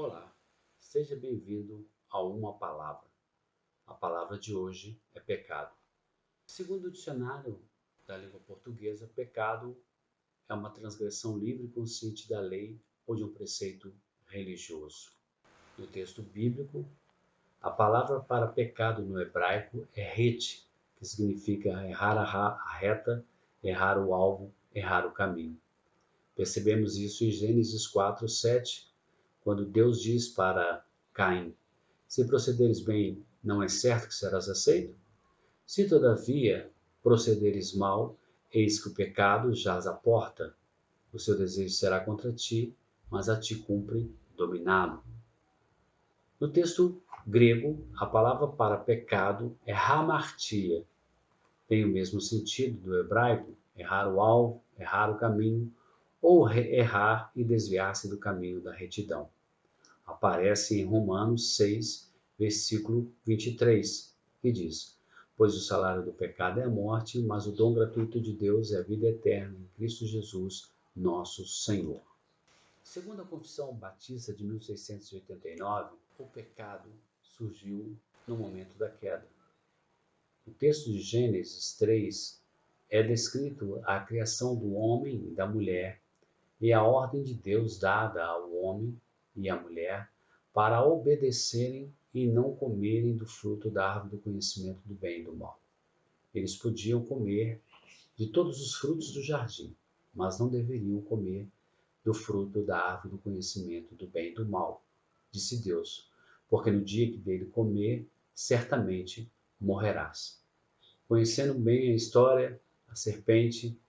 Olá, seja bem-vindo a Uma Palavra. A palavra de hoje é pecado. Segundo o dicionário da língua portuguesa, pecado é uma transgressão livre e consciente da lei ou de um preceito religioso. No texto bíblico, a palavra para pecado no hebraico é het, que significa errar a reta, errar o alvo, errar o caminho. Percebemos isso em Gênesis 4:7, quando Deus diz para Caim: se procederes bem, não é certo que serás aceito? Se todavia procederes mal, eis que o pecado jaz à porta. O seu desejo será contra ti, mas a ti cumpre dominá-lo. No texto grego, a palavra para pecado é hamartia. Tem o mesmo sentido do hebraico, errar o alvo, errar o caminho, ou errar e desviar-se do caminho da retidão. Aparece em Romanos 6, versículo 23, que diz: pois o salário do pecado é a morte, mas o dom gratuito de Deus é a vida eterna em Cristo Jesus, nosso Senhor. Segundo a Confissão Batista de 1689, o pecado surgiu no momento da queda. No texto de Gênesis 3 é descrito a criação do homem e da mulher e a ordem de Deus dada ao homem e à mulher para obedecerem e não comerem do fruto da árvore do conhecimento do bem e do mal. Eles podiam comer de todos os frutos do jardim, mas não deveriam comer do fruto da árvore do conhecimento do bem e do mal, disse Deus, porque no dia que dele comer, certamente morrerás. Conhecendo bem a história, a serpente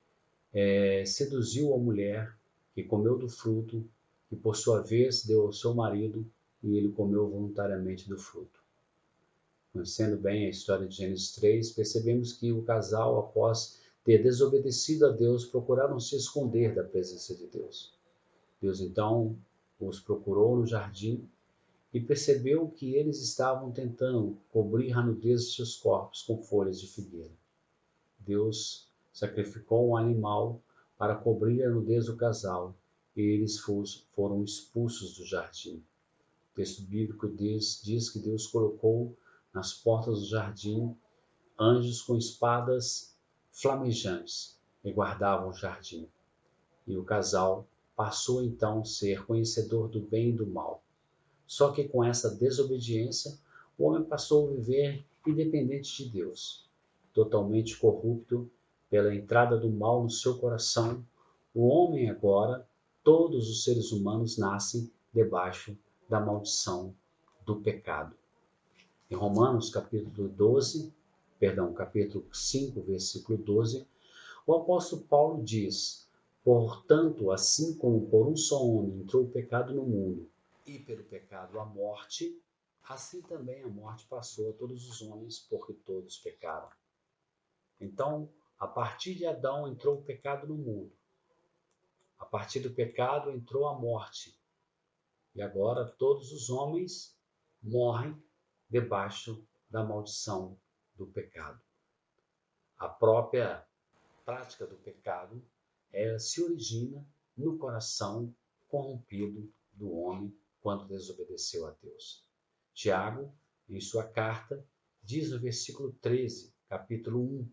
seduziu a mulher que comeu do fruto, que por sua vez deu ao seu marido, e ele comeu voluntariamente do fruto. Conhecendo bem a história de Gênesis 3, percebemos que o casal, após ter desobedecido a Deus, procuraram se esconder da presença de Deus. Deus então os procurou no jardim e percebeu que eles estavam tentando cobrir a nudez de seus corpos com folhas de figueira. Deus sacrificou um animal para cobrir a nudez do casal, e eles foram expulsos do jardim. O texto bíblico diz que Deus colocou nas portas do jardim anjos com espadas flamejantes e guardavam o jardim. E o casal passou então a ser conhecedor do bem e do mal. Só que com essa desobediência, o homem passou a viver independente de Deus, totalmente corrupto pela entrada do mal no seu coração. O homem agora, todos os seres humanos nascem debaixo da maldição do pecado. Em Romanos capítulo 5, versículo 12, o apóstolo Paulo diz: portanto, assim como por um só homem entrou o pecado no mundo, e pelo pecado a morte, assim também a morte passou a todos os homens, porque todos pecaram. Então, a partir de Adão entrou o pecado no mundo. A partir do pecado entrou a morte. E agora todos os homens morrem debaixo da maldição do pecado. A própria prática do pecado se origina no coração corrompido do homem quando desobedeceu a Deus. Tiago, em sua carta, diz no versículo 13, capítulo 1,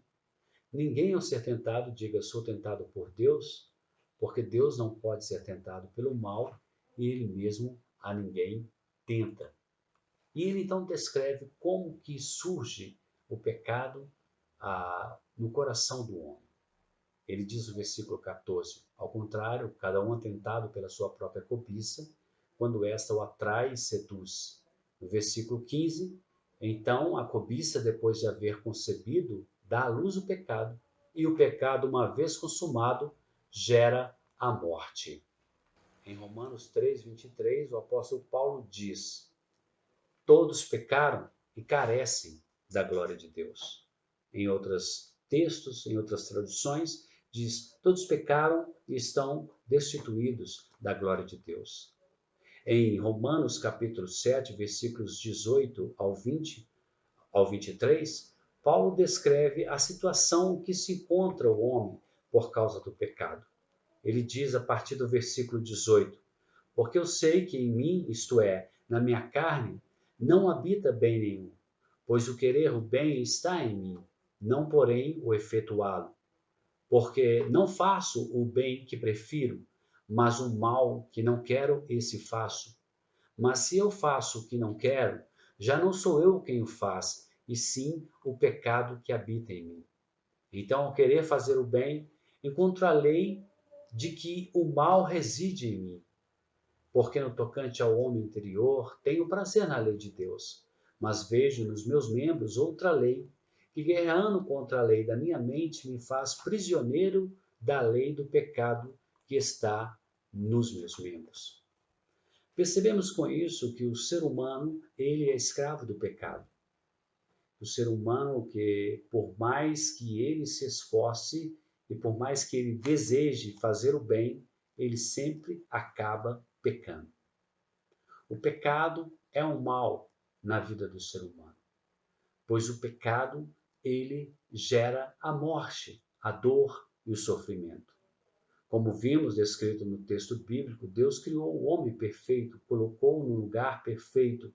ninguém ao ser tentado diga sou tentado por Deus, porque Deus não pode ser tentado pelo mal e ele mesmo a ninguém tenta. E ele então descreve como que surge o pecado no coração do homem. Ele diz no versículo 14, ao contrário, cada um é tentado pela sua própria cobiça, quando esta o atrai e seduz. No versículo 15, então a cobiça, depois de haver concebido, dá à luz o pecado, e o pecado, uma vez consumado, gera a morte. Em Romanos 3, 23, o apóstolo Paulo diz: todos pecaram e carecem da glória de Deus. Em outros textos, em outras traduções, diz: todos pecaram e estão destituídos da glória de Deus. Em Romanos capítulo 7, versículos 18 ao 23, Paulo descreve a situação que se encontra o homem por causa do pecado. Ele diz a partir do versículo 18: Porque eu sei que em mim, isto é, na minha carne, não habita bem nenhum, pois o querer o bem está em mim, não porém o efetuá-lo. Porque não faço o bem que prefiro, mas o mal que não quero, esse faço. Mas se eu faço o que não quero, já não sou eu quem o faz, e sim o pecado que habita em mim. Então, ao querer fazer o bem, encontro a lei de que o mal reside em mim. Porque no tocante ao homem interior, tenho prazer na lei de Deus, mas vejo nos meus membros outra lei, que guerreando contra a lei da minha mente me faz prisioneiro da lei do pecado que está nos meus membros. Percebemos com isso que o ser humano, ele é escravo do pecado. O ser humano que, por mais que ele se esforce e por mais que ele deseje fazer o bem, ele sempre acaba pecando. O pecado é um mal na vida do ser humano, pois o pecado ele gera a morte, a dor e o sofrimento. Como vimos descrito no texto bíblico, Deus criou o homem perfeito, colocou-o no lugar perfeito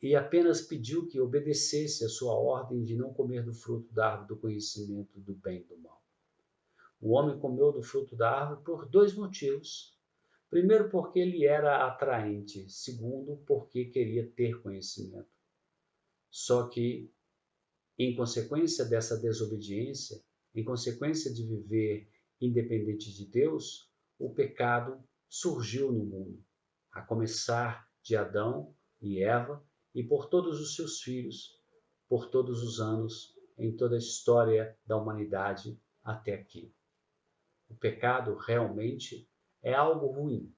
e apenas pediu que obedecesse a sua ordem de não comer do fruto da árvore do conhecimento do bem e do mal. O homem comeu do fruto da árvore por dois motivos. Primeiro, porque ele era atraente. Segundo, porque queria ter conhecimento. Só que, em consequência dessa desobediência, em consequência de viver independente de Deus, o pecado surgiu no mundo, a começar de Adão e Eva e por todos os seus filhos, por todos os anos, em toda a história da humanidade até aqui. O pecado realmente é algo ruim.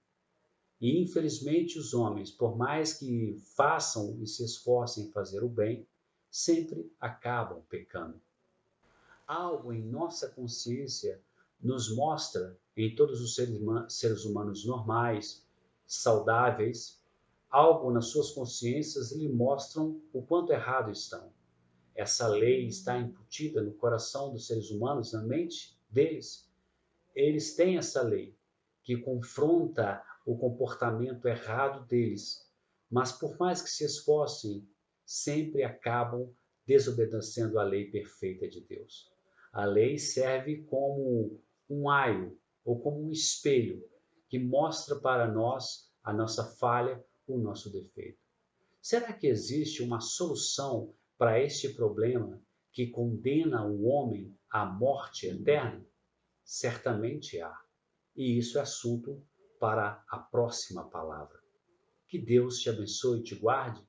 E infelizmente os homens, por mais que façam e se esforcem em fazer o bem, sempre acabam pecando. Algo em nossa consciência nos mostra, em todos os seres humanos normais, saudáveis, algo nas suas consciências lhe mostram o quanto errado estão. Essa lei está embutida no coração dos seres humanos, na mente deles. Eles têm essa lei que confronta o comportamento errado deles, mas por mais que se esforcem, sempre acabam desobedecendo a lei perfeita de Deus. A lei serve como um aio ou como um espelho que mostra para nós a nossa falha, o nosso defeito. Será que existe uma solução para este problema que condena o homem à morte eterna? Certamente há. E isso é assunto para a próxima palavra. Que Deus te abençoe e te guarde.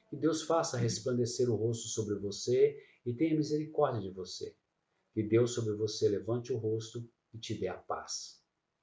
Que Deus faça resplandecer o rosto sobre você e tenha misericórdia de você. Que Deus sobre você levante o rosto e te dê a paz.